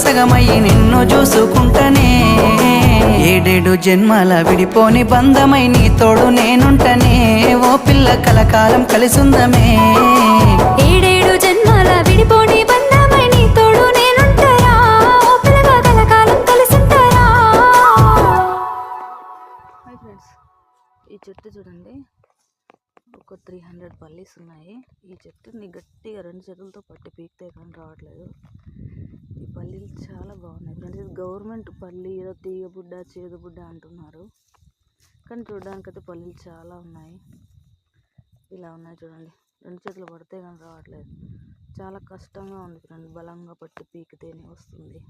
సగమయ్యి నిన్ను చూసుకుంటనే ఏడేడు జన్మల విడిపోని బంధమై నీ తోడు నేనుంటనే ఓ పిల్ల కలకాలం కలిసుందమే ఏడేడు జన్మల విడిపోని బంధమై నీ తోడు నేనుంటారా ఓ పిల్లగా కలకాలం కలిసుంటారా. హాయ్ ఫ్రెండ్స్, ఈ చెట్టు చూడండి, ఒక 300 పల్లీస్ ఉన్నాయి. ఈ చెట్టుని గట్టిగా 2 చేతులతో పట్టి పీకితే కానీ రావట్లేదు. ఈ పల్లీలు చాలా బాగున్నాయి ఫ్రెండ్స్. ఇది గవర్నమెంట్ పల్లి, ఏదో తీగ బుడ్డ చేదు బుడ్డ అంటున్నారు, కానీ చూడడానికైతే పల్లీలు చాలా ఉన్నాయి. ఇలా ఉన్నాయి చూడండి, 2 చేతులు పడితే కానీ రావట్లేదు. చాలా కష్టంగా ఉంది ఫ్రెండ్స్, బలంగా పట్టి పీకితేనే వస్తుంది.